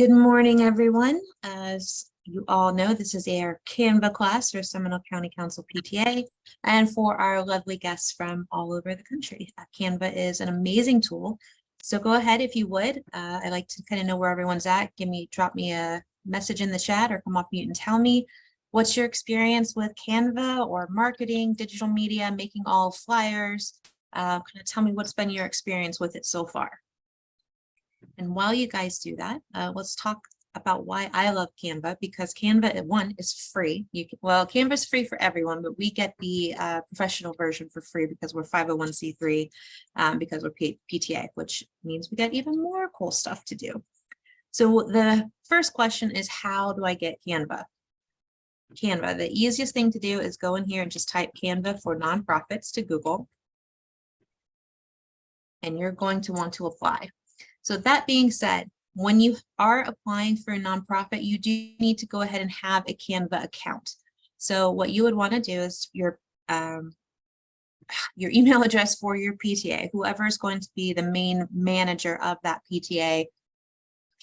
Good morning, everyone. As you all know, this is our Canva class for Seminole County Council PTA and for our lovely guests from all over the country. Canva is an amazing tool. So go ahead if you would. I'd like to kind of know where everyone's at. Drop me a message in the chat or come off mute and tell me what's your experience with Canva or marketing, digital media, making all flyers. Kind of tell me what's been your experience with it so far. And while you guys do that, let's talk about why I love Canva, because Canva, one, is free. Canva is free for everyone, but we get the professional version for free because we're 501c3, because we're PTA, which means we get even more cool stuff to do. So the first question is, how do I get Canva? Canva, the easiest thing to do is go in here and just type Canva for nonprofits to Google. And you're going to want to apply. So that being said, when you are applying for a nonprofit, you do need to go ahead and have a Canva account. So what you would want to do is your email address for your PTA, whoever is going to be the main manager of that PTA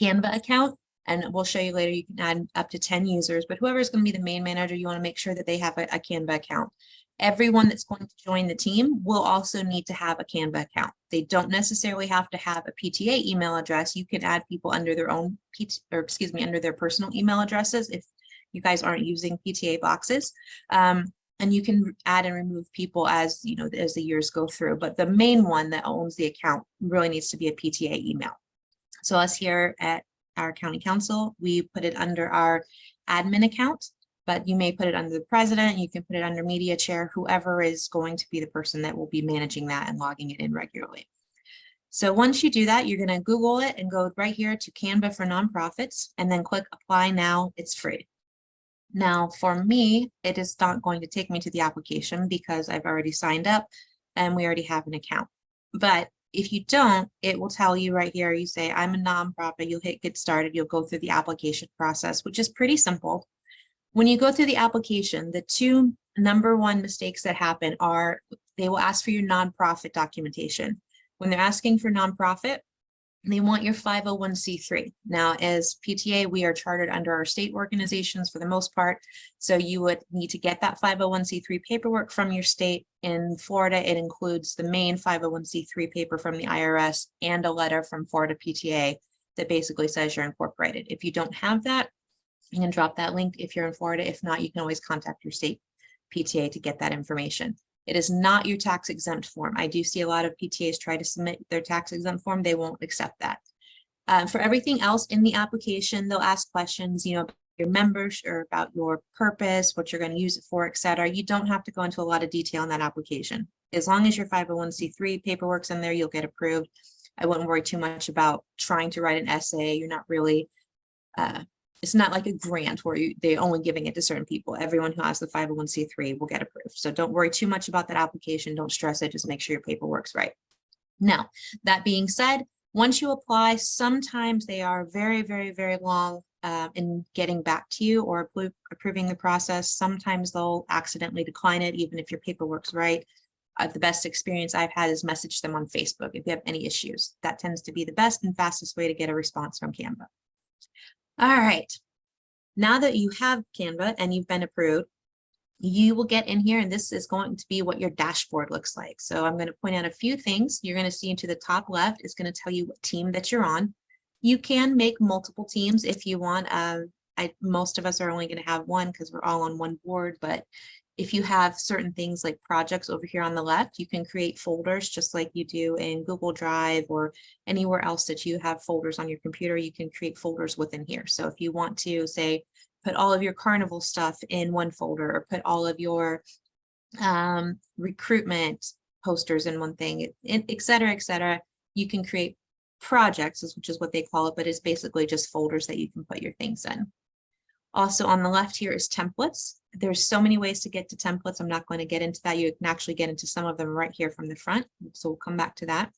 Canva account, and we'll show you later, you can add up to 10 users, but whoever is going to be the main manager, you want to make sure that they have a Canva account. Everyone that's going to join the team will also need to have a Canva account. They don't necessarily have to have a PTA email address. You can add people under their own under their personal email addresses if you guys aren't using PTA boxes. And you can add and remove people as as the years go through. But the main one that owns the account really needs to be a PTA email. So us here at our county council, we put it under our admin account. But you may put it under the president, you can put it under media chair, whoever is going to be the person that will be managing that and logging it in regularly. So once you do that, you're going to Google it and go right here to Canva for nonprofits and then click apply now. It's free. Now for me, it is not going to take me to the application because I've already signed up and we already have an account. But if you don't, it will tell you right here, you say I'm a nonprofit, you'll hit get started, you'll go through the application process, which is pretty simple. When you go through the application, the two #1 mistakes that happen are they will ask for your nonprofit documentation. When they're asking for nonprofit, they want your 501c3. Now, as PTA, we are chartered under our state organizations for the most part. So you would need to get that 501c3 paperwork from your state. In Florida, it includes the main 501c3 paper from the IRS and a letter from Florida PTA that basically says you're incorporated. If you don't have that, you can drop that link if you're in Florida. If not, you can always contact your state PTA to get that information. It is not your tax exempt form. I do see a lot of PTAs try to submit their tax exempt form. They won't accept that. For everything else in the application, they'll ask questions, about your members or about your purpose, what you're going to use it for, etc. You don't have to go into a lot of detail in that application. As long as your 501c3 paperwork's in there, you'll get approved. I wouldn't worry too much about trying to write an essay. You're not really it's not like a grant where they're only giving it to certain people. Everyone who has the 501c3 will get approved. So don't worry too much about that application. Don't stress it. Just make sure your paperwork's right. Now, that being said, once you apply, sometimes they are very, very, very long in getting back to you or approving the process. Sometimes they'll accidentally decline it, even if your paperwork's right. The best experience I've had is message them on Facebook if you have any issues. That tends to be the best and fastest way to get a response from Canva. All right, now that you have Canva and you've been approved, you will get in here and this is going to be what your dashboard looks like. So I'm going to point out a few things. You're going to see into the top left is going to tell you what team that you're on. You can make multiple teams if you want. Most of us are only going to have one because we're all on one board, but if you have certain things like projects over here on the left, you can create folders just like you do in Google Drive or anywhere else that you have folders on your computer. You can create folders within here. So if you want to say, put all of your carnival stuff in one folder or put all of your recruitment posters in one thing, et cetera, you can create projects, which is what they call it, but it's basically just folders that you can put your things in. Also on the left here is templates. There's so many ways to get to templates. I'm not going to get into that. You can actually get into some of them right here from the front. So we'll come back to that.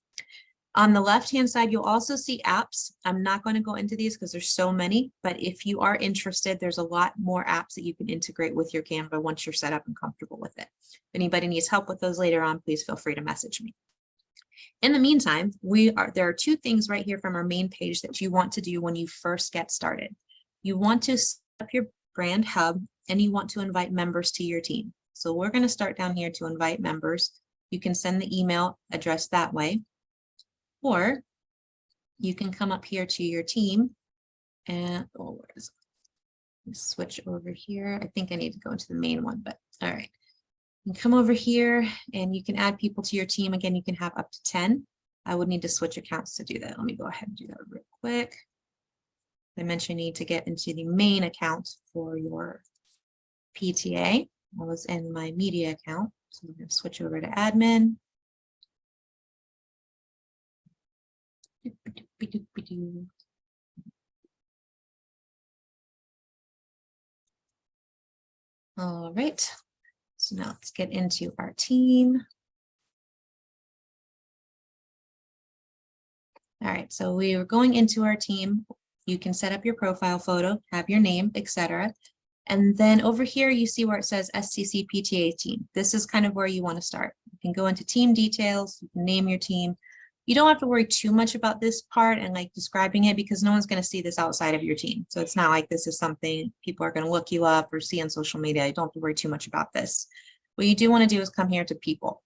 On the left-hand side, you'll also see apps. I'm not going to go into these because there's so many, but if you are interested, there's a lot more apps that you can integrate with your Canva once you're set up and comfortable with it. If anybody needs help with those later on, please feel free to message me. In the meantime, there are two things right here from our main page that you want to do when you first get started. You want to set up your brand hub and you want to invite members to your team. So we're going to start down here to invite members. You can send the email address that way, or you can come up here to your team and where is it? Switch over here. I think I need to go into the main one, but all right. You can come over here and you can add people to your team. Again, you can have up to 10. I would need to switch accounts to do that. Let me go ahead and do that real quick. I mentioned you need to get into the main account for your PTA. I was in my media account. So I'm going to switch over to admin. All right. So now let's get into our team. All right, so we are going into our team. You can set up your profile photo, have your name, etc. And then over here, you see where it says SCC PTA team. This is kind of where you want to start. You can go into team details, you can name your team. You don't have to worry too much about this part and like describing it because no one's going to see this outside of your team. So it's not like this is something people are going to look you up or see on social media. You don't have to worry too much about this. What you do want to do is come here to people.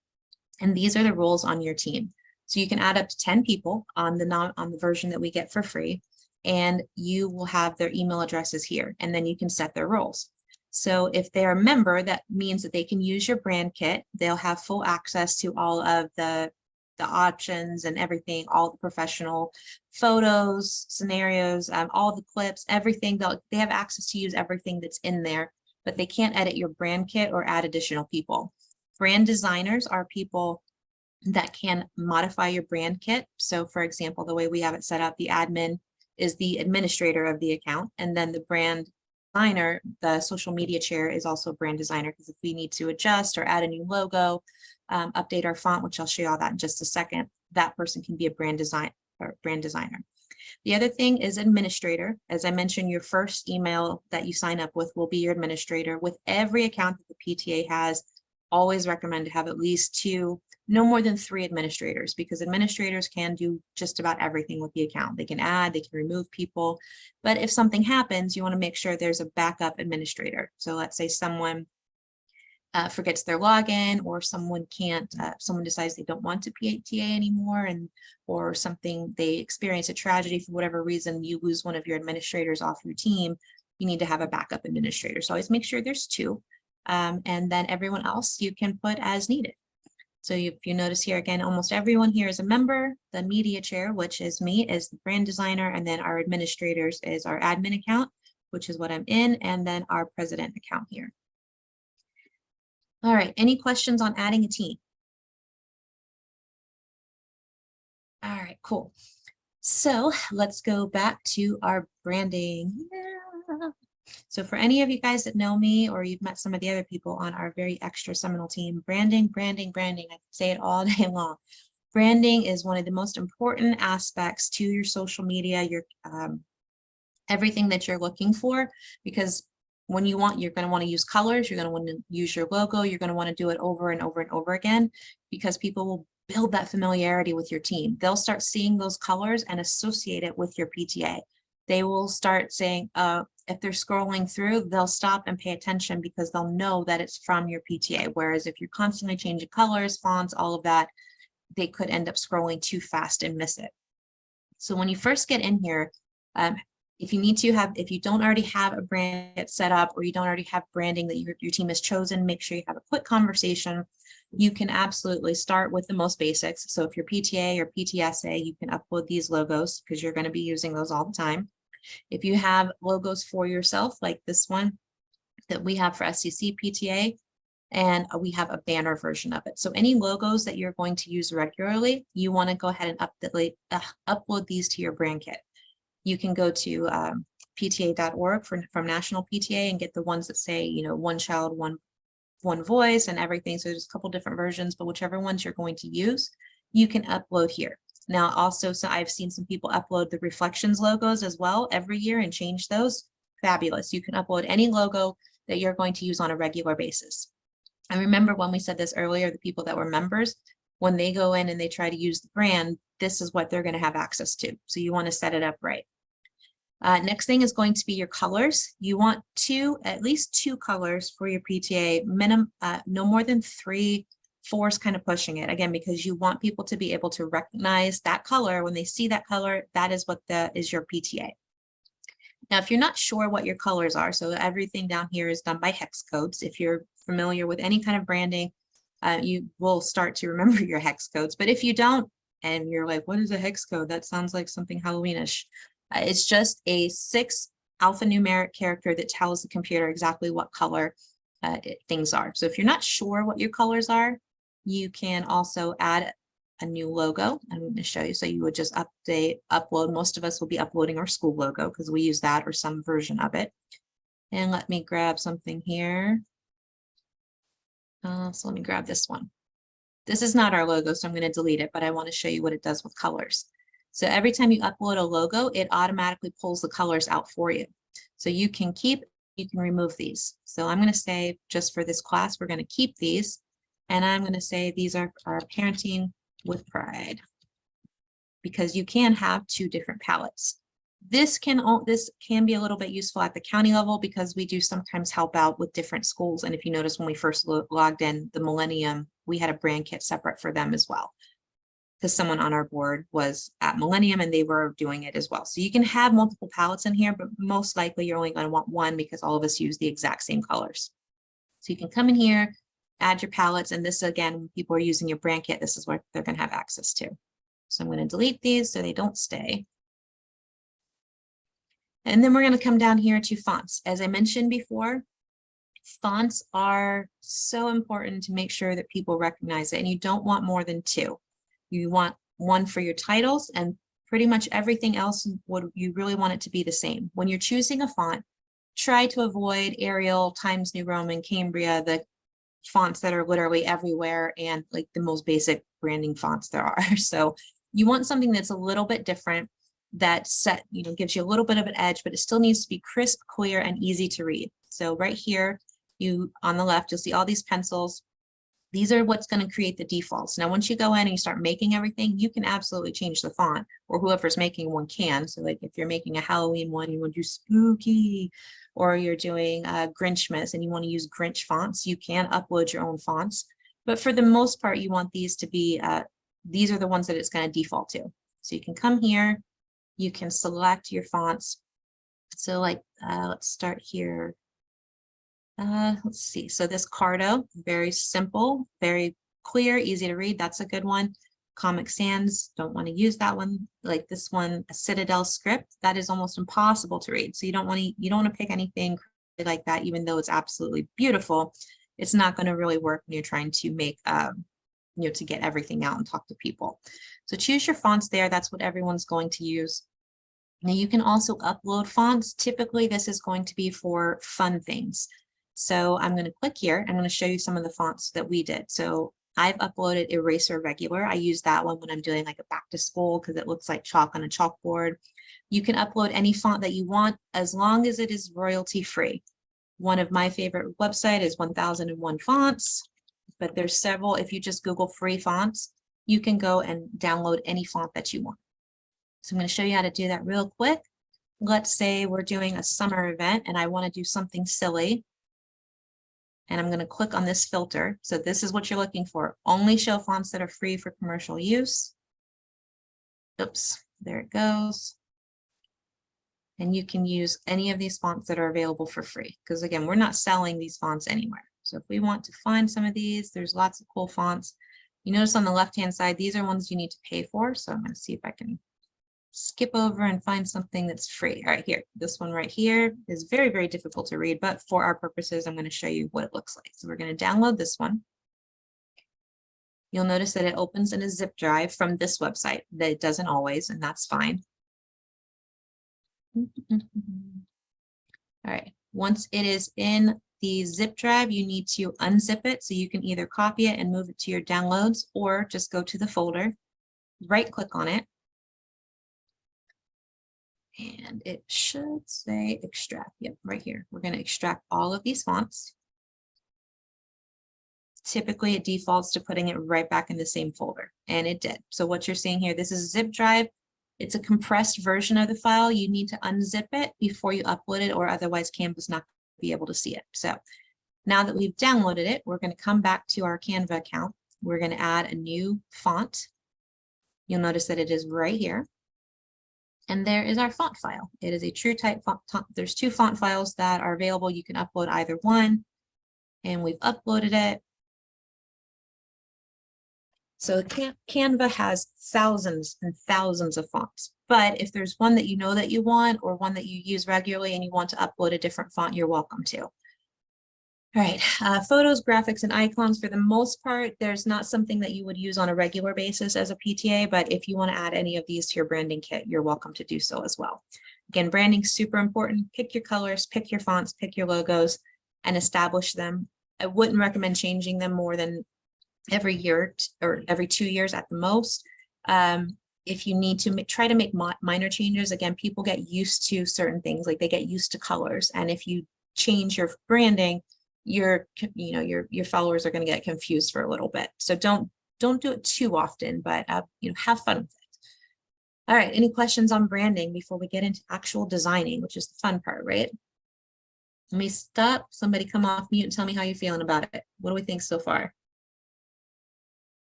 And these are the roles on your team. So you can add up to 10 people on the version that we get for free, and you will have their email addresses here, and then you can set their roles. So if they're a member, that means that they can use your brand kit. They'll have full access to all of the options and everything, all the professional photos, scenarios, all the clips, everything. They have access to use everything that's in there, but they can't edit your brand kit or add additional people. Brand designers are people that can modify your brand kit. So for example, the way we have it set up, the admin is the administrator of the account, and then the brand designer, the social media chair, is also a brand designer, because if we need to adjust or add a new logo, update our font, which I'll show you all that in just a second, that person can be a brand designer. The other thing is administrator. As I mentioned, your first email that you sign up with will be your administrator. With every account that the PTA has, always recommend to have at least 2, no more than 3 administrators, because administrators can do just about everything with the account. They can add, they can remove people, but if something happens, you want to make sure there's a backup administrator. So let's say someone forgets their login, or someone someone decides they don't want to PTA anymore, or something, they experience a tragedy for whatever reason, you lose one of your administrators off your team, you need to have a backup administrator. So always make sure there's 2, and then everyone else you can put as needed. So if you notice here again, almost everyone here is a member. The media chair, which is me, is the brand designer, and then our administrators is our admin account, which is what I'm in, and then our president account here. All right, any questions on adding a team? All right, cool. So let's go back to our branding. Yeah. So for any of you guys that know me, or you've met some of the other people on our very extra Seminole team, branding, branding, branding, I can say it all day long. Branding is one of the most important aspects to your social media, your everything that you're looking for, because when you're going to want to use colors, you're going to want to use your logo, you're going to want to do it over and over and over again, because people will build that familiarity with your team. They'll start seeing those colors and associate it with your PTA. They will start saying, if they're scrolling through, they'll stop and pay attention because they'll know that it's from your PTA. Whereas if you're constantly changing colors, fonts, all of that, they could end up scrolling too fast and miss it. So when you first get in here, if you don't already have a brand set up, or you don't already have branding that your team has chosen, make sure you have a quick conversation. You can absolutely start with the most basics. So if you're PTA or PTSA, you can upload these logos because you're going to be using those all the time. If you have logos for yourself, like this one that we have for SCC PTA, and we have a banner version of it. So any logos that you're going to use regularly, you want to go ahead and upload these to your brand kit. You can go to pta.org from National PTA and get the ones that say, one child, one voice and everything. So there's a couple different versions, but whichever ones you're going to use, you can upload here. Now, also, so I've seen some people upload the Reflections logos as well every year and change those. Fabulous. You can upload any logo that you're going to use on a regular basis. I remember when we said this earlier, the people that were members, when they go in and they try to use the brand, this is what they're going to have access to. So you want to set it up right. Next thing is going to be your colors. You want at least two colors for your PTA, no more than 3, 4 is kind of pushing it, again, because you want people to be able to recognize that color. When they see that color, that is what is your PTA. Now, if you're not sure what your colors are, so everything down here is done by hex codes. If you're familiar with any kind of branding, you will start to remember your hex codes. But if you don't, and you're like, what is a hex code? That sounds like something Halloweenish. It's just a 6 alphanumeric character that tells the computer exactly what color things are. So if you're not sure what your colors are, you can also add a new logo. I'm going to show you. So you would just upload. Most of us will be uploading our school logo because we use that or some version of it. And let me grab something here. So let me grab this one. This is not our logo, so I'm going to delete it, but I want to show you what it does with colors. So every time you upload a logo, it automatically pulls the colors out for you. So you can remove these. So I'm going to say, just for this class, we're going to keep these. And I'm going to say these are our parenting with pride, because you can have 2 different palettes. This can be a little bit useful at the county level because we do sometimes help out with different schools. And if you notice, when we first logged in the Millennium, we had a brand kit separate for them as well, because someone on our board was at Millennium and they were doing it as well. So you can have multiple palettes in here, but most likely you're only going to want one because all of us use the exact same colors. So you can come in here, add your palettes, and this, again, when people are using your brand kit, this is what they're going to have access to. So I'm going to delete these so they don't stay. And then we're going to come down here to fonts. As I mentioned before, fonts are so important to make sure that people recognize it, and you don't want more than 2. You want one for your titles, and pretty much everything else, you really want it to be the same. When you're choosing a font, try to avoid Arial, Times New Roman, Cambria, the fonts that are literally everywhere, and like the most basic branding fonts there are. So you want something that's a little bit different, that gives you a little bit of an edge, but it still needs to be crisp, clear, and easy to read. So right here, on the left, you'll see all these pencils. These are what's going to create the defaults. Now, once you go in and you start making everything, you can absolutely change the font, or whoever's making one can. So like if you're making a Halloween one, you want to do spooky, or you're doing Grinchmas and you want to use Grinch fonts, you can upload your own fonts. But for the most part, you want these to be, these are the ones that it's going to default to. So you can come here, you can select your fonts. So like, let's start here. Let's see. So this Cardo, very simple, very clear, easy to read. That's a good one. Comic Sans, don't want to use that one. Like this one, a Citadel script, that is almost impossible to read. So you don't want to pick anything like that, even though it's absolutely beautiful. It's not going to really work when you're trying to make, to get everything out and talk to people. So choose your fonts there. That's what everyone's going to use. Now you can also upload fonts. Typically, this is going to be for fun things. So I'm going to click here. I'm going to show you some of the fonts that we did. So I've uploaded Eraser Regular. I use that one when I'm doing like a back to school because it looks like chalk on a chalkboard. You can upload any font that you want as long as it is royalty free. One of my favorite website is 1001 Fonts, but there's several. If you just Google free fonts, you can go and download any font that you want. So I'm going to show you how to do that real quick. Let's say we're doing a summer event and I want to do something silly. And I'm going to click on this filter. So this is what you're looking for. Only show fonts that are free for commercial use. Oops, there it goes. And you can use any of these fonts that are available for free. Because again, we're not selling these fonts anywhere. So if we want to find some of these, there's lots of cool fonts. You notice on the left-hand side, these are ones you need to pay for. So I'm going to see if I can skip over and find something that's free. All right, here, this one right here is very, very difficult to read, but for our purposes, I'm going to show you what it looks like. So we're going to download this one. You'll notice that it opens in a zip drive from this website. That it doesn't always, and that's fine. All right, once it is in the zip drive, you need to unzip it. So you can either copy it and move it to your downloads, or just go to the folder, right click on it, and it should say extract. Yep, right here. We're going to extract all of these fonts. typically it defaults to putting it right back in the same folder, and it did. So what you're seeing here, this is a zip drive. It's a compressed version of the file. You need to unzip it before you upload it, or otherwise Canva's not going to be able to see it. So now that we've downloaded it, we're going to come back to our Canva account. We're going to add a new font. You'll notice that it is right here. And there is our font file. It is a true type font. There's 2 font files that are available. You can upload either one, and we've uploaded it. So Canva has thousands and thousands of fonts, but if there's one that you know that you want, or one that you use regularly and you want to upload a different font, you're welcome to. All right, photos, graphics, and icons, for the most part, there's not something that you would use on a regular basis as a PTA, but if you want to add any of these to your branding kit, you're welcome to do so as well. Again, branding is super important. Pick your colors, pick your fonts, pick your logos, and establish them. I wouldn't recommend changing them more than every year or every 2 years at the most. If you need to try to make minor changes, again, people get used to certain things, like they get used to colors. And if you change your branding, your followers are going to get confused for a little bit. So don't do it too often, but have fun with it. All right, any questions on branding before we get into actual designing, which is the fun part, right? Let me stop. Somebody come off mute and tell me how you're feeling about it. What do we think so far?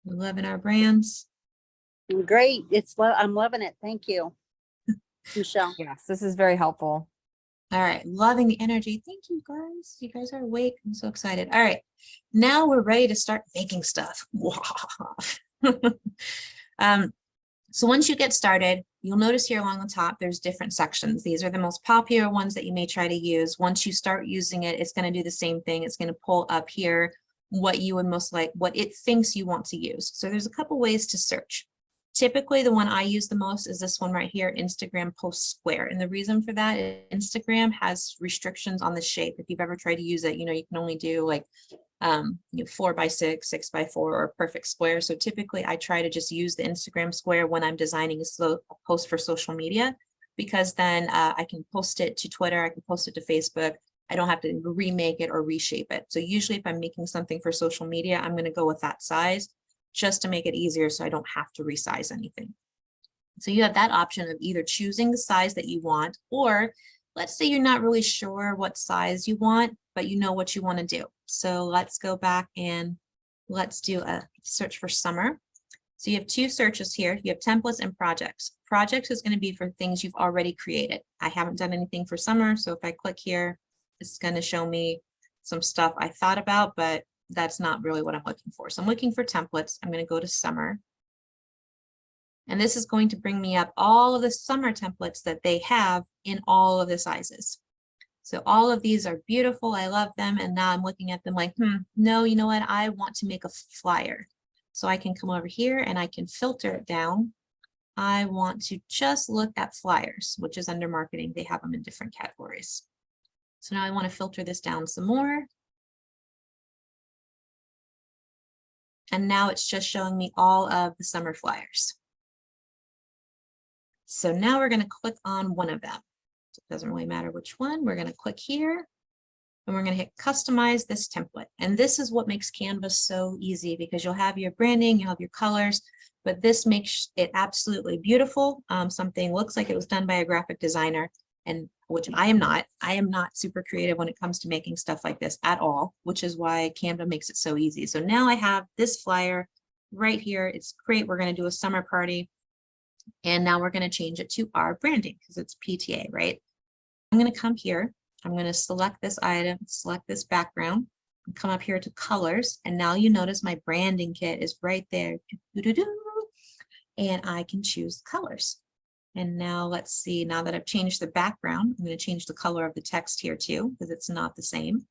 We're loving our brands. Great. I'm loving it. Thank you, Michelle. Yes, this is very helpful. All right, loving the energy. Thank you, guys. You guys are awake. I'm so excited. All right, now we're ready to start making stuff. So once you get started, you'll notice here along the top, there's different sections. These are the most popular ones that you may try to use. Once you start using it, it's going to do the same thing. It's going to pull up here what you would most like, what it thinks you want to use. So there's a couple ways to search. Typically, the one I use the most is this one right here, Instagram Post Square. And the reason for that is Instagram has restrictions on the shape. If you've ever tried to use it, you can only do like 4x6, 6x4, or perfect square. So typically I try to just use the Instagram square when I'm designing a post for social media, because then I can post it to Twitter, I can post it to Facebook. I don't have to remake it or reshape it. So usually if I'm making something for social media, I'm going to go with that size just to make it easier so I don't have to resize anything. So you have that option of either choosing the size that you want, or let's say you're not really sure what size you want, but you know what you want to do. So let's go back and let's do a search for summer. So you have 2 searches here. You have templates and projects. Projects is going to be for things you've already created. I haven't done anything for summer. So if I click here, it's going to show me some stuff I thought about, but that's not really what I'm looking for. So I'm looking for templates. I'm going to go to summer. And this is going to bring me up all of the summer templates that they have in all of the sizes. So all of these are beautiful. I love them. And now I'm looking at them like, no, you know what? I want to make a flyer. So I can come over here and I can filter it down. I want to just look at flyers, which is under marketing. They have them in different categories. So now I want to filter this down some more. And now it's just showing me all of the summer flyers. So now we're going to click on one of them. So it doesn't really matter which one. We're going to click here and we're going to hit customize this template. And this is what makes Canva so easy, because you'll have your branding, you'll have your colors, but this makes it absolutely beautiful. Something looks like it was done by a graphic designer, and which I am not. I am not super creative when it comes to making stuff like this at all, which is why Canva makes it so easy. So now I have this flyer right here. It's great. We're going to do a summer party. And now we're going to change it to our branding because it's PTA, right? I'm going to come here. I'm going to select this item, select this background, and come up here to colors. And now you notice my branding kit is right there. And I can choose colors. And now let's see, now that I've changed the background, I'm going to change the color of the text here too, because it's not the same.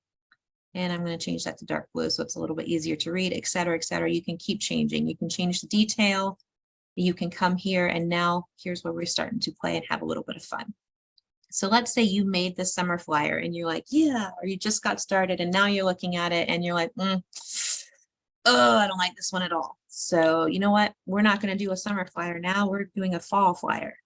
And I'm going to change that to dark blue so it's a little bit easier to read, et cetera, et cetera. You can keep changing. You can change the detail. You can come here, and now here's where we're starting to play and have a little bit of fun. So let's say you made the summer flyer and you're like, yeah, or you just got started and now you're looking at it and you're like, oh, I don't like this one at all. So you know what? We're not going to do a summer flyer now. We're doing a fall flyer.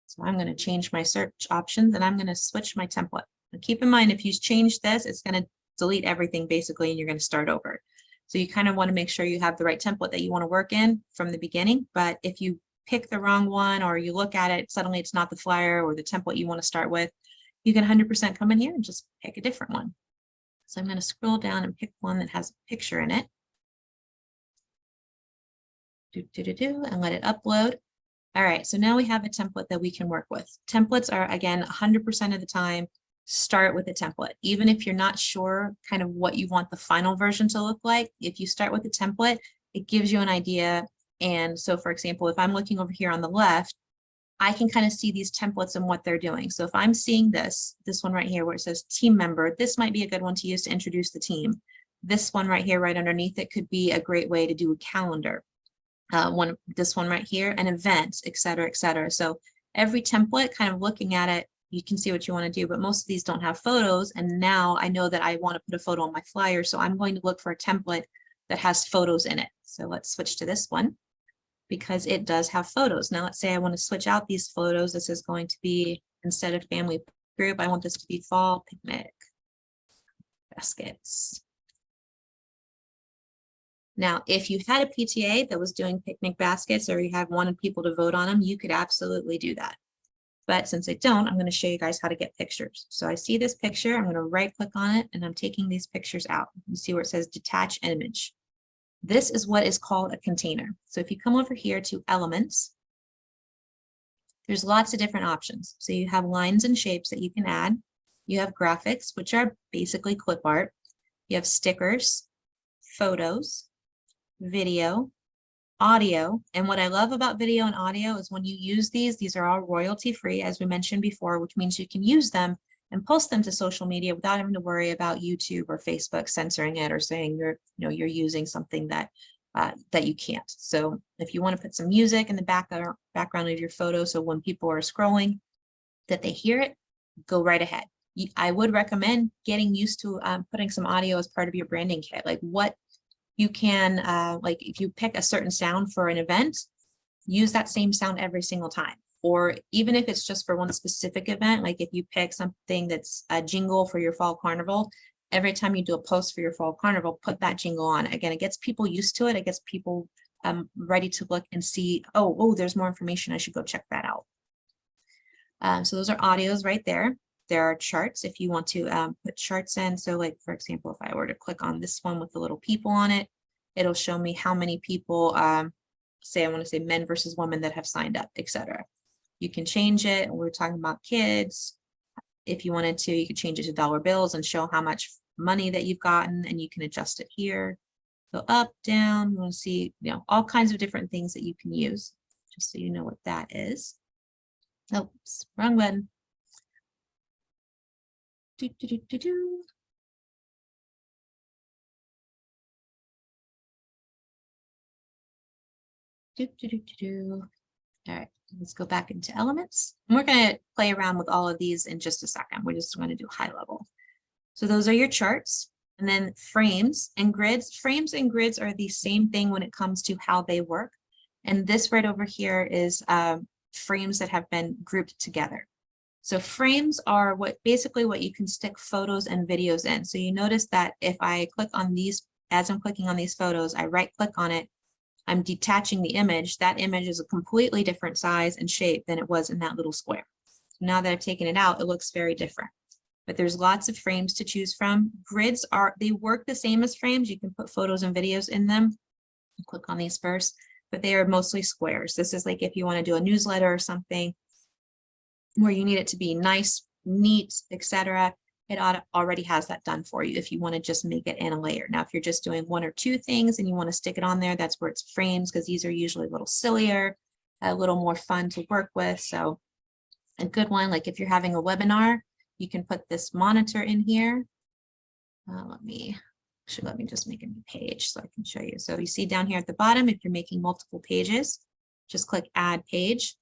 So I'm going to change my search options and I'm going to switch my template. And keep in mind, if you change this, it's going to delete everything basically, and you're going to start over. So you kind of want to make sure you have the right template that you want to work in from the beginning. But if you pick the wrong one, or you look at it, suddenly it's not the flyer or the template you want to start with, you can 100% come in here and just pick a different one. So I'm going to scroll down and pick one that has a picture in it. And let it upload. All right, so now we have a template that we can work with. Templates are, again, 100% of the time, start with a template. Even if you're not sure kind of what you want the final version to look like, if you start with a template, it gives you an idea. And so, for example, if I'm looking over here on the left, I can kind of see these templates and what they're doing. So if I'm seeing this one right here where it says team member, this might be a good one to use to introduce the team. This one right here, right underneath it, could be a great way to do a calendar. This one right here, an event, et cetera, et cetera. So every template, kind of looking at it, you can see what you want to do, but most of these don't have photos. And now I know that I want to put a photo on my flyer. So I'm going to look for a template that has photos in it. So let's switch to this one because it does have photos. Now let's say I want to switch out these photos. This is going to be, instead of family group, I want this to be fall picnic baskets. Now, if you had a PTA that was doing picnic baskets, or you have wanted people to vote on them, you could absolutely do that. But since I don't, I'm going to show you guys how to get pictures. So I see this picture, I'm going to right click on it, and I'm taking these pictures out. You see where it says detach image. This is what is called a container. So if you come over here to elements, there's lots of different options. So you have lines and shapes that you can add. You have graphics, which are basically clip art. You have stickers, photos, video, audio. And what I love about video and audio is when you use these are all royalty free, as we mentioned before, which means you can use them and post them to social media without having to worry about YouTube or Facebook censoring it or saying you're using something that you can't. So if you want to put some music in the background of your photo, so when people are scrolling that they hear it, go right ahead. I would recommend getting used to putting some audio as part of your branding kit. Like what you can, like if you pick a certain sound for an event, use that same sound every single time. Or even if it's just for one specific event, like if you pick something that's a jingle for your fall carnival, every time you do a post for your fall carnival, put that jingle on. Again, it gets people used to it. It gets people ready to look and see, oh, there's more information. I should go check that out. So those are audios right there. There are charts if you want to put charts in. So like, for example, if I were to click on this one with the little people on it, it'll show me how many people, say I want to say men versus women that have signed up, etc. You can change it. We're talking about kids. If you wanted to, you could change it to dollar bills and show how much money that you've gotten, and you can adjust it here. Go up, down, you want to see, all kinds of different things that you can use, just so you know what that is. Oops, wrong button. All right, let's go back into elements. And we're going to play around with all of these in just a second. We're just going to do high level. So those are your charts, and then frames and grids. Frames and grids are the same thing when it comes to how they work. And this right over here is frames that have been grouped together. So frames are basically what you can stick photos and videos in. So you notice that if I click on these, as I'm clicking on these photos, I right click on it, I'm detaching the image. That image is a completely different size and shape than it was in that little square. So now that I've taken it out, it looks very different. But there's lots of frames to choose from. Grids they work the same as frames. You can put photos and videos in them. Click on these first, but they are mostly squares. This is like if you want to do a newsletter or something where you need it to be nice, neat, etc. It already has that done for you if you want to just make it in a layer. Now, if you're just doing one or two things and you want to stick it on there, that's where it's frames, because these are usually a little sillier, a little more fun to work with. So a good one, like if you're having a webinar, you can put this monitor in here. Let me just make a new page so I can show you. So you see down here at the bottom, if you're making multiple pages, just click add page.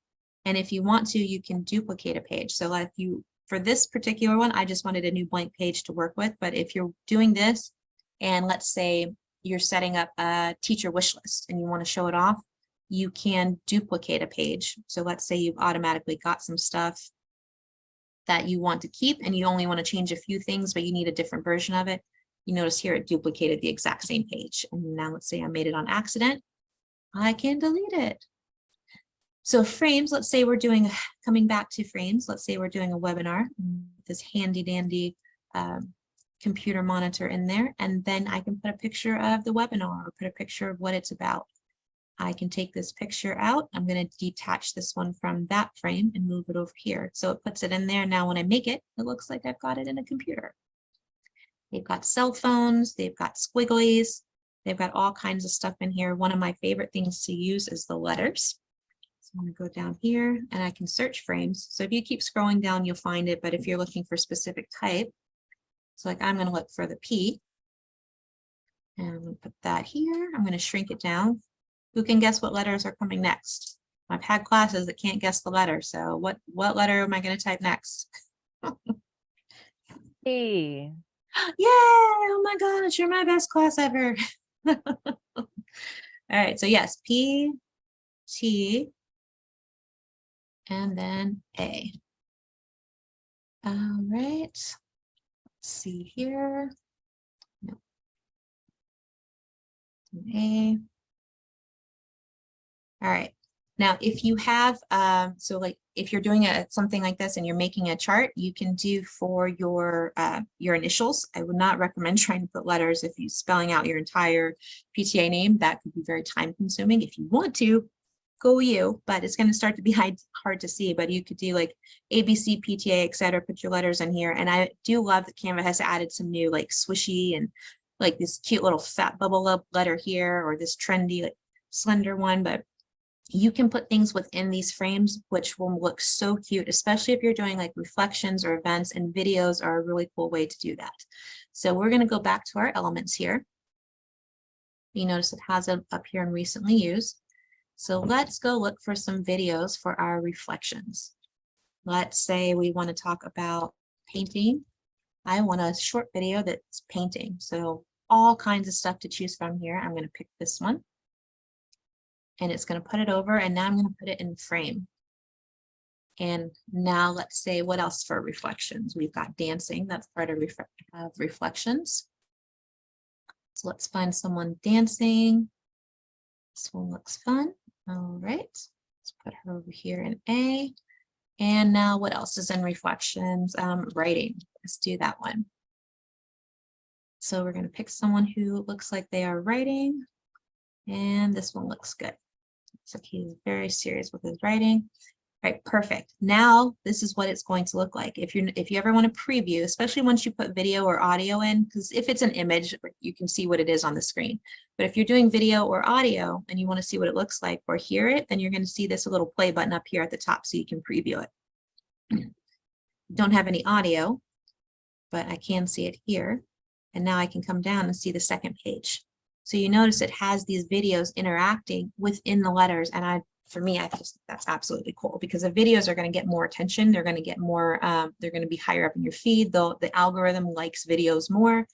And if you want to, you can duplicate a page. So if you, for this particular one, I just wanted a new blank page to work with. But if you're doing this, and let's say you're setting up a teacher wish list and you want to show it off, you can duplicate a page. So let's say you've automatically got some stuff that you want to keep and you only want to change a few things, but you need a different version of it. You notice here it duplicated the exact same page. And now let's say I made it on accident. I can delete it. So frames, let's say we're doing, coming back to frames, let's say we're doing a webinar, this handy dandy computer monitor in there, and then I can put a picture of the webinar or put a picture of what it's about. I can take this picture out. I'm going to detach this one from that frame and move it over here. So it puts it in there. Now, when I make it, it looks like I've got it in a computer. They've got cell phones, they've got squigglies, they've got all kinds of stuff in here. One of my favorite things to use is the letters. So I'm going to go down here and I can search frames. So if you keep scrolling down, you'll find it. But if you're looking for specific type, so like I'm going to look for the P. And I'm going to put that here. I'm going to shrink it down. Who can guess what letters are coming next? I've had classes that can't guess the letter. So what letter am I going to type next? Hey. Yay! Oh my gosh, you're my best class ever. All right, so yes, P, T, and then A. All right, let's see here. No. A. All right. Now, if you have, so like if you're doing something like this and you're making a chart, you can do for your initials. I would not recommend trying to put letters if you're spelling out your entire PTA name. That could be very time consuming. If you want to, go you, but it's going to start to be hard to see. But you could do like ABC, PTA, etc. Put your letters in here. And I do love that Canva has added some new like swishy and like this cute little fat bubble up letter here, or this trendy like slender one. But you can put things within these frames, which will look so cute, especially if you're doing like reflections or events, and videos are a really cool way to do that. So we're going to go back to our elements here. You notice it has it up here in recently used. So let's go look for some videos for our reflections. Let's say we want to talk about painting. I want a short video that's painting. So all kinds of stuff to choose from here. I'm going to pick this one. And it's going to put it over, and now I'm going to put it in frame. And now let's say what else for reflections? We've got dancing, that's part of reflections. So let's find someone dancing. This one looks fun. All right, let's put her over here in A. And now what else is in reflections? Writing, let's do that one. So we're going to pick someone who looks like they are writing, and this one looks good. So he's very serious with his writing. All right, perfect. Now this is what it's going to look like. If you ever want to preview, especially once you put video or audio in, because if it's an image, you can see what it is on the screen. But if you're doing video or audio and you want to see what it looks like or hear it, then you're going to see this little play button up here at the top so you can preview it. Don't have any audio, but I can see it here. And now I can come down and see the second page. So you notice it has these videos interacting within the letters. And for me, I just, that's absolutely cool, because the videos are going to get more attention. They're going to get more, they're going to be higher up in your feed, though the algorithm likes videos more.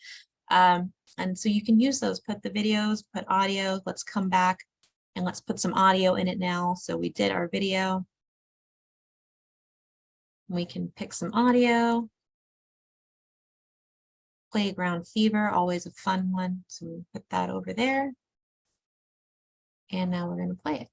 And so you can use those, put the videos, put audio. Let's come back and let's put some audio in it now. So we did our video. We can pick some audio. Playground Fever, always a fun one. So we put that over there. And now we're going to play it.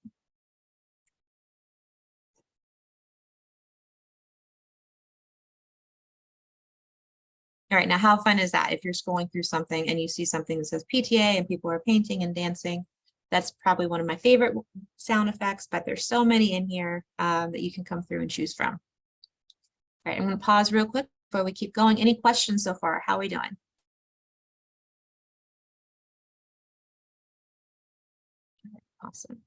All right, now how fun is that? If you're scrolling through something and you see something that says PTA and people are painting and dancing, that's probably one of my favorite sound effects, but there's so many in here that you can come through and choose from. All right, I'm going to pause real quick before we keep going. Any questions so far? How are we doing? Awesome.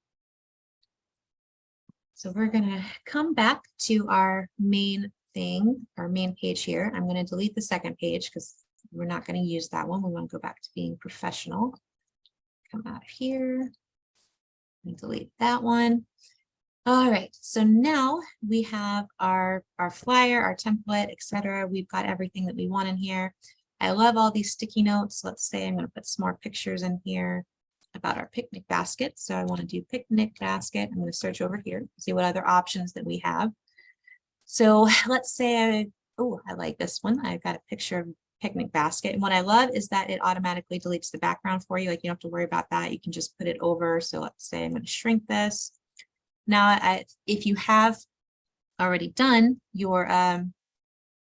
So we're going to come back to our main thing, our main page here. I'm going to delete the second page because we're not going to use that one. We want to go back to being professional. Come out of here and delete that one. All right, so now we have our flyer, our template, etc. We've got everything that we want in here. I love all these sticky notes. Let's say I'm going to put some more pictures in here about our picnic basket. So I want to do picnic basket. I'm going to search over here, see what other options that we have. So let's say I like this one. I've got a picture of picnic basket. And what I love is that it automatically deletes the background for you. Like you don't have to worry about that. You can just put it over. So let's say I'm going to shrink this. Now, if you have already done your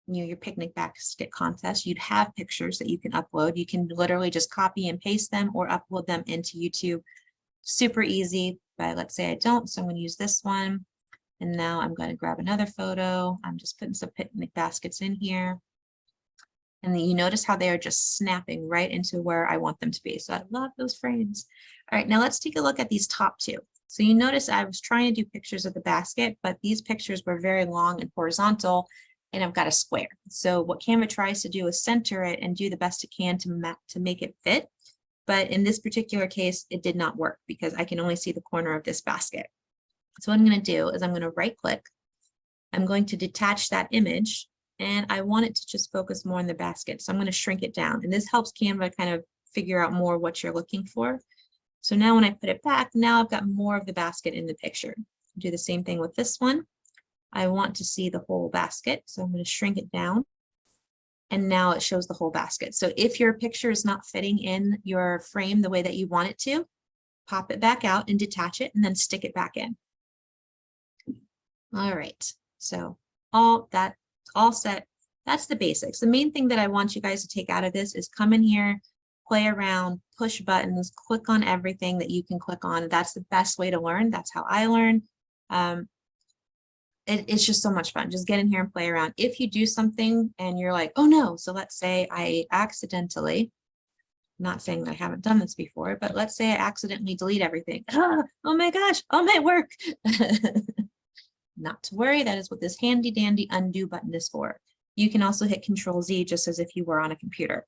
your picnic basket contest, you'd have pictures that you can upload. You can literally just copy and paste them or upload them into YouTube. Super easy, but let's say I don't. So I'm going to use this one. And now I'm going to grab another photo. I'm just putting some picnic baskets in here. And then you notice how they are just snapping right into where I want them to be. So I love those frames. All right, now let's take a look at these top two. So you notice I was trying to do pictures of the basket, but these pictures were very long and horizontal, and I've got a square. So what Canva tries to do is center it and do the best it can to make it fit. But in this particular case, it did not work because I can only see the corner of this basket. So what I'm going to do is I'm going to right click. I'm going to detach that image, and I want it to just focus more on the basket. So I'm going to shrink it down, and this helps Canva kind of figure out more what you're looking for. So now when I put it back, now I've got more of the basket in the picture. Do the same thing with this one. I want to see the whole basket, so I'm going to shrink it down. And now it shows the whole basket. So if your picture is not fitting in your frame the way that you want it to, pop it back out and detach it and then stick it back in. All right, so all set. That's the basics. The main thing that I want you guys to take out of this is come in here, play around, push buttons, click on everything that you can click on. That's the best way to learn. That's how I learn. It's just so much fun. Just get in here and play around. If you do something and you're like, oh no, so let's say I accidentally, not saying that I haven't done this before, but let's say I accidentally delete everything. Oh my gosh, all my work. Not to worry, that is what this handy dandy undo button is for. You can also hit Control-Z just as if you were on a computer.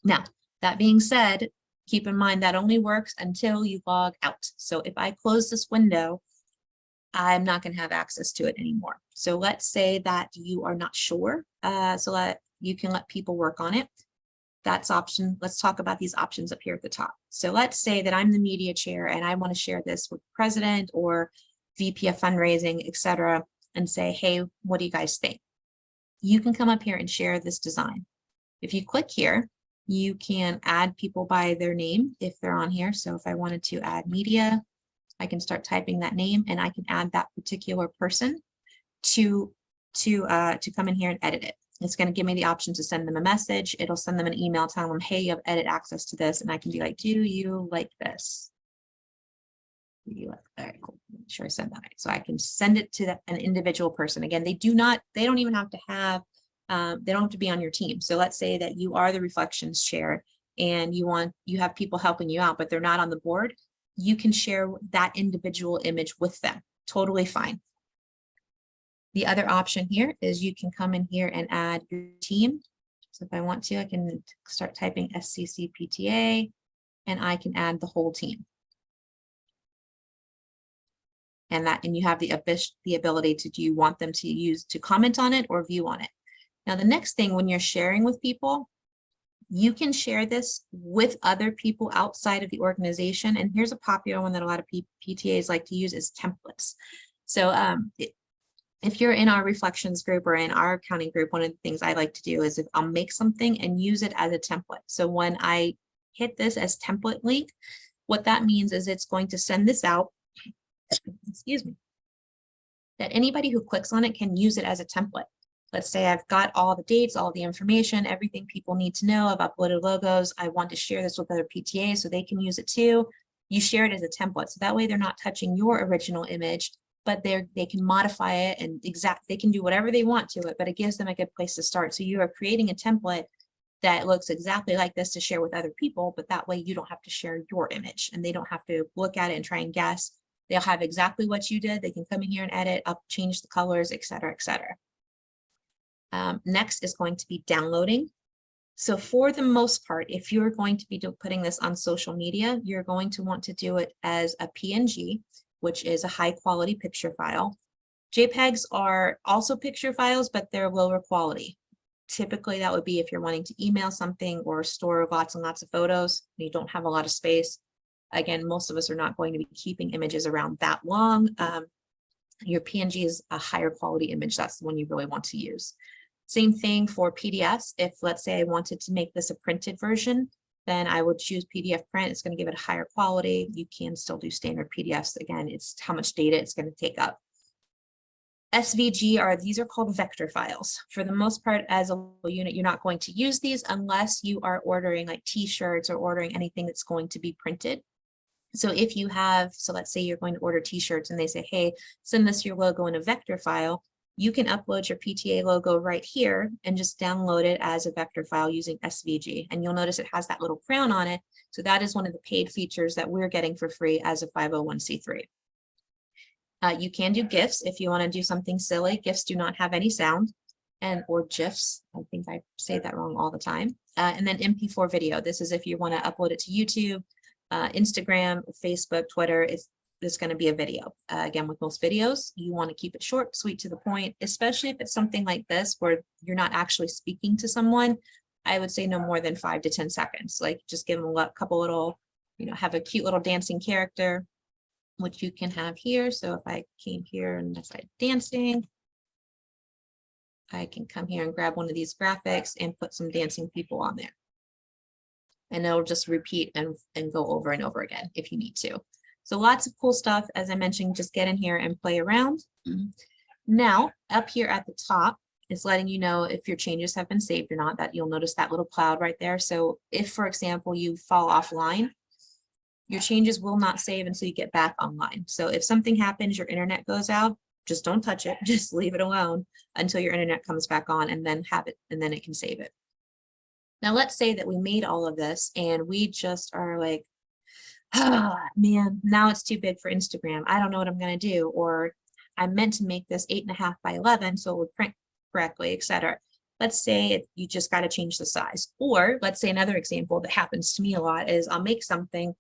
Now, that being said, keep in mind that only works until you log out. So if I close this window, I'm not going to have access to it anymore. So let's say that you are not sure, so that you can let people work on it. That's option. Let's talk about these options up here at the top. So let's say that I'm the media chair and I want to share this with the president or VP of fundraising, etc., and say, hey, what do you guys think? You can come up here and share this design. If you click here, you can add people by their name if they're on here. So if I wanted to add media, I can start typing that name and I can add that particular person to come in here and edit it. It's going to give me the option to send them a message. It'll send them an email telling them, hey, you have edit access to this. And I can be like, do you like this? Do you like, all right, cool. Make sure I send that right. So I can send it to an individual person. Again, they don't even have to have, they don't have to be on your team. So let's say that you are the reflections chair and you have people helping you out, but they're not on the board. You can share that individual image with them. Totally fine. The other option here is you can come in here and add your team. So if I want to, I can start typing SCC PTA and I can add the whole team. And you have the ability to, do you want them to comment on it or view on it? Now, the next thing when you're sharing with people, you can share this with other people outside of the organization. And here's a popular one that a lot of PTAs like to use is templates. So if you're in our reflections group or in our accounting group, one of the things I like to do is if I'll make something and use it as a template. So when I hit this as template link, what that means is it's going to send this out, excuse me, that anybody who clicks on it can use it as a template. Let's say I've got all the dates, all the information, everything people need to know. I've uploaded logos. I want to share this with other PTAs so they can use it too. You share it as a template. So that way they're not touching your original image, but they can modify it and they can do whatever they want to it, but it gives them a good place to start. So you are creating a template that looks exactly like this to share with other people, but that way you don't have to share your image and they don't have to look at it and try and guess. They'll have exactly what you did. They can come in here and edit, change the colors, et cetera, et cetera. Next is going to be downloading. So for the most part, if you're going to be putting this on social media, you're going to want to do it as a PNG, which is a high quality picture file. JPEGs are also picture files, but they're lower quality. Typically that would be if you're wanting to email something or store lots and lots of photos, and you don't have a lot of space. Again, most of us are not going to be keeping images around that long. Your PNG is a higher quality image. That's the one you really want to use. Same thing for PDFs. If let's say I wanted to make this a printed version, then I would choose PDF print. It's going to give it a higher quality. You can still do standard PDFs. Again, it's how much data it's going to take up. SVG these are called vector files. For the most part, as a unit, you're not going to use these unless you are ordering like t-shirts or ordering anything that's going to be printed. So if you have, so let's say you're going to order t-shirts and they say, hey, send us your logo in a vector file, you can upload your PTA logo right here and just download it as a vector file using SVG. And you'll notice it has that little crown on it. So that is one of the paid features that we're getting for free as a 501c3. You can do GIFs if you want to do something silly. GIFs do not have any sound, or GIFs. I think I say that wrong all the time. And then MP4 video. This is if you want to upload it to YouTube, Instagram, Facebook, Twitter. It's going to be a video. Again, with most videos, you want to keep it short, sweet, to the point, especially if it's something like this where you're not actually speaking to someone. I would say no more than 5 to 10 seconds. Like just give them a couple little, have a cute little dancing character, which you can have here. So if I came here and decided dancing, I can come here and grab one of these graphics and put some dancing people on there. And it'll just repeat and go over and over again if you need to. So lots of cool stuff. As I mentioned, just get in here and play around. Now, up here at the top is letting you know if your changes have been saved or not. That you'll notice that little cloud right there. So if, for example, you fall offline, your changes will not save until you get back online. So if something happens, your internet goes out, just don't touch it. Just leave it alone until your internet comes back on, and then have it, and then it can save it. Now, let's say that we made all of this and we just are like, oh, man, now it's too big for Instagram. I don't know what I'm going to do. Or I meant to make this 8.5 by 11 so it would print correctly, etc. Let's say you just got to change the size. Or let's say another example that happens to me a lot is I'll make something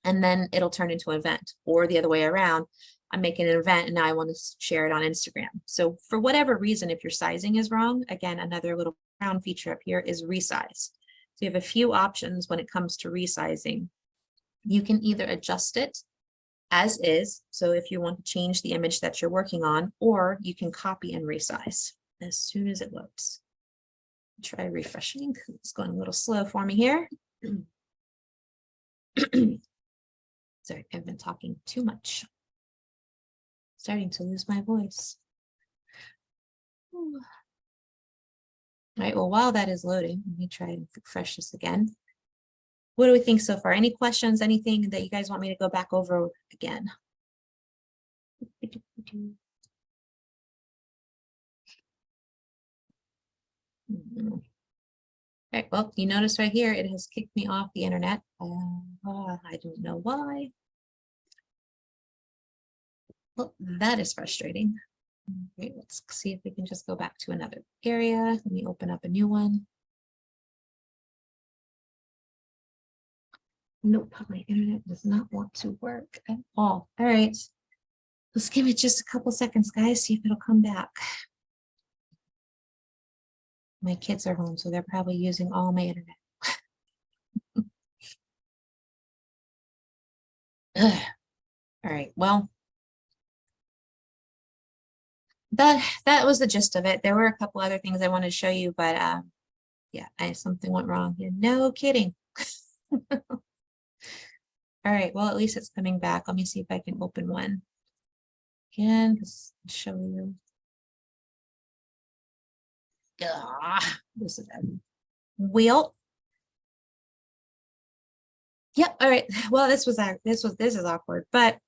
and then it'll turn into an event, or the other way around. I'm making an event and now I want to share it on Instagram. So for whatever reason, if your sizing is wrong, again, another little crown feature up here is resize. So you have a few options when it comes to resizing. You can either adjust it as is. So if you want to change the image that you're working on, or you can copy and resize as soon as it loads. Try refreshing. It's going a little slow for me here. Sorry, I've been talking too much. Starting to lose my voice. All right, well, while that is loading, let me try and refresh this again. What do we think so far? Any questions, anything that you guys want me to go back over again? All right, well, you notice right here, it has kicked me off the internet. I don't know why. Well, that is frustrating. Okay, let's see if we can just go back to another area. Let me open up a new one. Nope, my internet does not want to work at all. All right, let's give it just a couple seconds, guys, see if it'll come back. My kids are home, so they're probably using all my internet. All right, well, that was the gist of it. There were a couple other things I wanted to show you, but yeah, something went wrong here. No kidding. All right, well, at least it's coming back. Let me see if I can open one again, just show you. This is wheel. Yep. All right. Well, this is awkward, but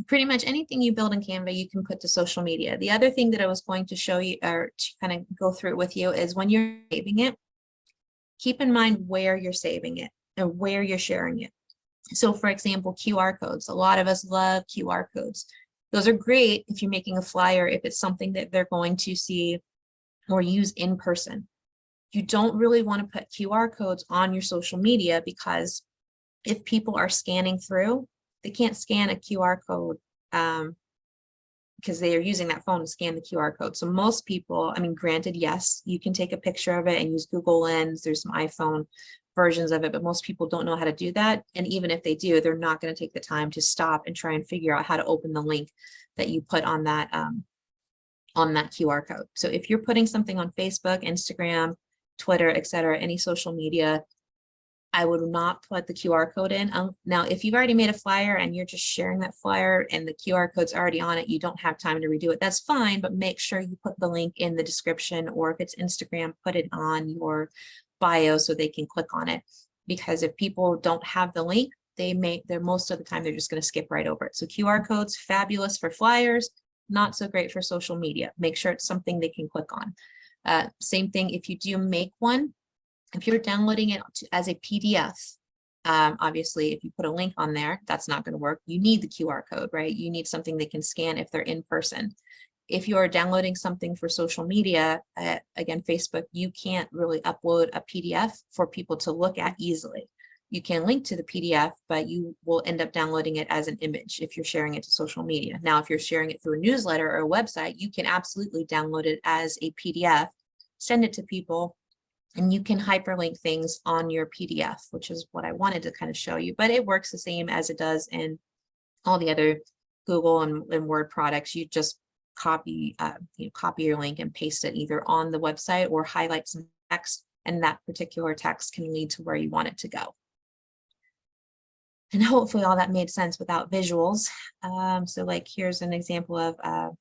pretty much anything you build in Canva, you can put to social media. The other thing that I was going to show you, or to kind of go through it with you, is when you're saving it, keep in mind where you're saving it and where you're sharing it. So for example, QR codes. A lot of us love QR codes. Those are great if you're making a flyer, if it's something that they're going to see or use in person. You don't really want to put QR codes on your social media, because if people are scanning through, they can't scan a QR code because they are using that phone to scan the QR code. So most people, I mean, granted, yes, you can take a picture of it and use Google Lens. There's some iPhone versions of it, but most people don't know how to do that. And even if they do, they're not going to take the time to stop and try and figure out how to open the link that you put on that on that QR code. So if you're putting something on Facebook, Instagram, Twitter, etc., any social media, I would not put the QR code in. Now, if you've already made a flyer and you're just sharing that flyer and the QR code's already on it, you don't have time to redo it, that's fine, but make sure you put the link in the description, or if it's Instagram, put it on your bio so they can click on it. Because if people don't have the link, they're most of the time, they're just going to skip right over it. So QR codes, fabulous for flyers, not so great for social media. Make sure it's something they can click on. Same thing, if you do make one, if you're downloading it as a PDF, obviously, if you put a link on there, that's not going to work. You need the QR code, right? You need something they can scan if they're in person. If you're downloading something for social media, again, Facebook, you can't really upload a PDF for people to look at easily. You can link to the PDF, but you will end up downloading it as an image if you're sharing it to social media. Now, if you're sharing it through a newsletter or a website, you can absolutely download it as a PDF, send it to people, and you can hyperlink things on your PDF, which is what I wanted to kind of show you, but it works the same as it does in all the other Google and Word products. You just copy your link and paste it either on the website or highlight some text, and that particular text can lead to where you want it to go. And hopefully all that made sense without visuals. So like, here's an example of,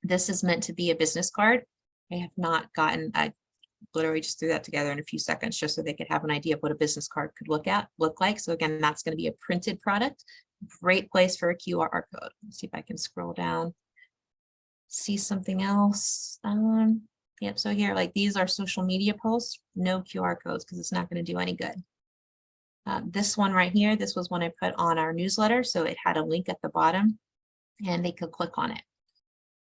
this is meant to be a business card. I have not gotten, I literally just threw that together in a few seconds just so they could have an idea of what a business card could look like. So again, that's going to be a printed product. Great place for a QR code. Let's see if I can scroll down, see something else. Yep, so here, like, these are social media posts, no QR codes because it's not going to do any good. This one right here, this was one I put on our newsletter, so it had a link at the bottom and they could click on it.